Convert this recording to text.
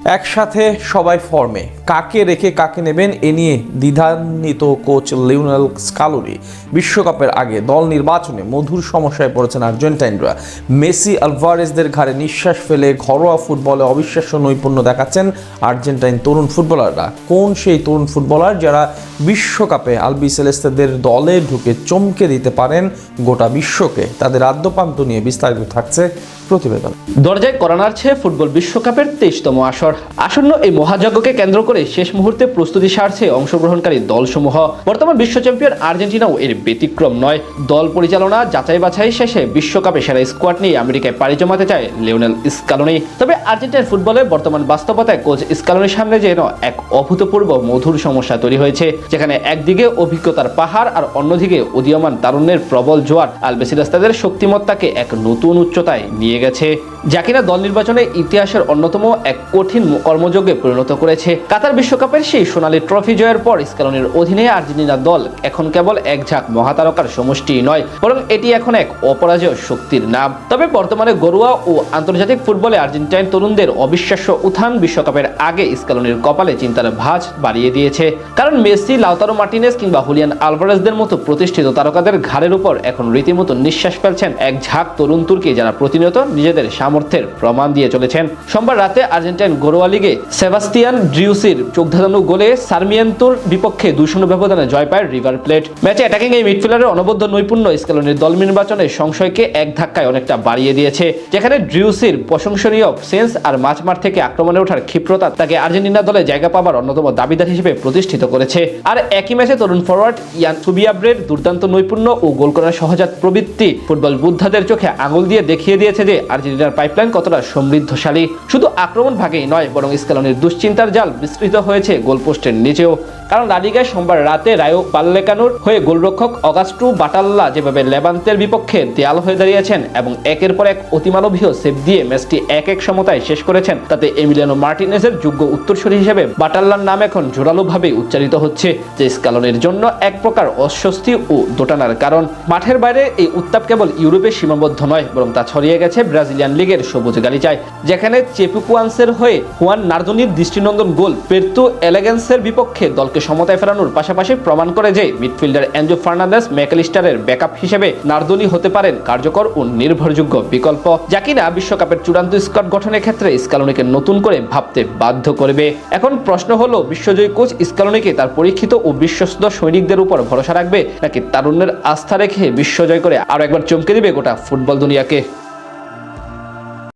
একসাথে সবাই ফর্মে, কাকে রেখে কাকে নেবেন এ নিয়ে দ্বিধান্বিত কোচ লিওনেল স্কালোনি। বিশ্বকাপের আগে দল নির্বাচনে মধুর সমস্যায় পড়েছেন আর্জেন্টাইনরা। মেসি, আলভারেজদের ঘাড়ে নিঃশ্বাস ফেলে ঘরোয়া ফুটবলে অবিশ্বাস্য নৈপুণ্য দেখাচ্ছেন আর্জেন্টাইন তরুণ ফুটবলাররা। কোন সেই তরুণ ফুটবলার যারা বিশ্বকাপে আলবিসেলেস্তেদের দলে ঢুকে চমকে দিতে পারেন গোটা বিশ্বকে? তাদের আদ্যপান্ত নিয়ে বিস্তারিত থাকছে প্রতিবেদন। দরজায় কড়া নাড়ছে ফুটবল বিশ্বকাপের 23তম আসর। আসন্ন এই মহাযজ্ঞকে কেন্দ্র করে শেষ মুহূর্তে প্রস্তুতি সারছে অংশগ্রহণকারী দলসমূহ। বর্তমান বিশ্ব চ্যাম্পিয়ন আর্জেন্টিনাও এর ব্যতিক্রম নয়। দল পরিচালনা, যাচাই বাছাই শেষে বিশ্বকাপে সেরা স্কোয়াড নিয়ে আমেরিকায় পাড়ি জমাতে চায় লিওনেল স্কালোনি। তবে আর্জেন্টাইন ফুটবলের বর্তমান বাস্তবতায় কোচ স্কালোনির সামনে যেন এক অভূতপূর্ব মধুর সমস্যা তৈরি হয়েছে, যেখানে একদিকে অভিজ্ঞতার পাহাড় আর অন্যদিকে উদীয়মান তারুণ্যের প্রবল জোয়ার আলবিসেলেস্তেদের শক্তিমত্তাকে এক নতুন উচ্চতায় নিয়ে গেছে, যা কিনা দল নির্বাচনে ইতিহাসের অন্যতম এক কঠিন কর্মযজ্ঞে পরিণত করেছে। কাতার বিশ্বকাপের সেই সোনালী ট্রফি জয়ের পর স্কালোনির অধীনে আর্জেন্টিনা দল এখন কেবল এক ঝাঁক মহাতারকার সমষ্টি নয়, বরং এটি এখন এক অপরাজেয় শক্তির নাম। তবে বর্তমানে ঘরোয়া ও আন্তর্জাতিক ফুটবলে আর্জেন্টাইন তরুণদের অবিশ্বাস্য উত্থান বিশ্বকাপের আগে স্কালোনির কপালে চিন্তার ভাঁজ বাড়িয়ে দিয়েছে। কারণ মেসি, লাউতারো মার্টিনেজ কিংবা হুলিয়ান আলভারেজদের মতো প্রতিষ্ঠিত তারকাদের ঘাড়ের উপর এখন রীতিমতো নিঃশ্বাস ফেলছেন এক ঝাঁক তরুণ তুর্কি, যারা প্রতিনিয়ত নিজেদের সামর্থ্যের প্রমাণ দিয়ে চলেছেন। সোমবার রাতে আর্জেন্টাইন ঘরোয়া লিগে সেবাস্তিয়ান ড্রিউসির চোখধাঁধানো গোলে সার্মিয়েন্তোর বিপক্ষে 2-0 ব্যবধানে জয় পায় রিভার প্লেট। ম্যাচে অ্যাটাকিং এই মিডফিল্ডারের অনবদ্য নৈপুণ্য স্কালোনির দল নির্বাচনে সংশয়কে এক ধাক্কায় অনেকটা বাড়িয়ে দিয়েছে, যেখানে ড্রিউসির প্রশংসনীয় সেন্স আর মাঝমাঠ থেকে আক্রমণে ওঠার ক্ষিপ্রতা তাকে আর্জেন্টিনা দলে জায়গা পাবার অন্যতম দাবিদার হিসেবে প্রতিষ্ঠিত করেছে। আর একই ম্যাচে তরুণ ফরওয়ার্ড ইয়ান সুবিয়াব্রের দুর্দান্ত নৈপুণ্য ও গোল করার সহজাত প্রবৃত্তি ফুটবল বুদ্ধাদের চোখে আঙুল দিয়ে দেখিয়ে দিয়েছে যে আর্জেন্টিনার পাইপলাইন কতটা সমৃদ্ধশালী। শুধু আক্রমণ ভাগেই নয়, বরং স্কালোনির দুশ্চিন্তার জাল বিস্তৃত হয়েছে গোলপোস্টের নিচেও। কারণ লা লিগায় সোমবার রাতে রায়ো ভাল্লেকানোর হয়ে গোলরক্ষক অগাস্টো বাটাল্লা যেভাবে লেভান্তের বিপক্ষে দেয়াল হয়ে দাঁড়িয়েছেন এবং একের পর এক অতিমানবীয় সেভ দিয়ে ম্যাচটি 1-1 সমতায় শেষ করেছেন, তাতে এমিলিয়ানো মার্টিনেজের যোগ্য উত্তরসূরি হিসেবে বাটাল্লার নাম এখন জোরালোভাবে উচ্চারিত হচ্ছে, যে স্কালোনির জন্য এক প্রকার অস্বস্তি ও দোটানার কারণ। মাঠের বাইরে এই উত্তাপ কেবল ইউরোপে সীমাবদ্ধ নয়, বরং তা ছড়িয়ে গেছে ব্রাজিলিয়ান লিগের সবুজ গালিচায়, যেখানে চেপুকুয়ান্সের হয়ে হুয়ান নার্দোনির দৃষ্টিনন্দন গোল পের্তো এলেগেন্সের বিপক্ষে দলকে সমতায় ফেরানোর পাশাপাশি প্রমাণ করে যে মিডফিল্ডার এনজো ফার্নান্দেস ম্যাকঅ্যালিস্টারের ব্যাকআপ হিসেবে নার্দোনি হতে পারেন কার্যকর ও নির্ভরযোগ্য বিকল্প, যা কিনা বিশ্বকাপের চূড়ান্ত স্কোয়াড গঠনের ক্ষেত্রে স্কালোনিকে নতুন করে ভাবতে বাধ্য করবে। এখন প্রশ্ন হলো, বিশ্বজয়ী কোচ স্কালোনিকে তার পরীক্ষিত ও বিশ্বস্ত সৈনিকদের উপর ভরসা রাখবে, নাকি তারুণ্যের আস্থা রেখে বিশ্বজয় করে আরো একবার চমকে দিবে গোটা ফুটবল দুনিয়াকে?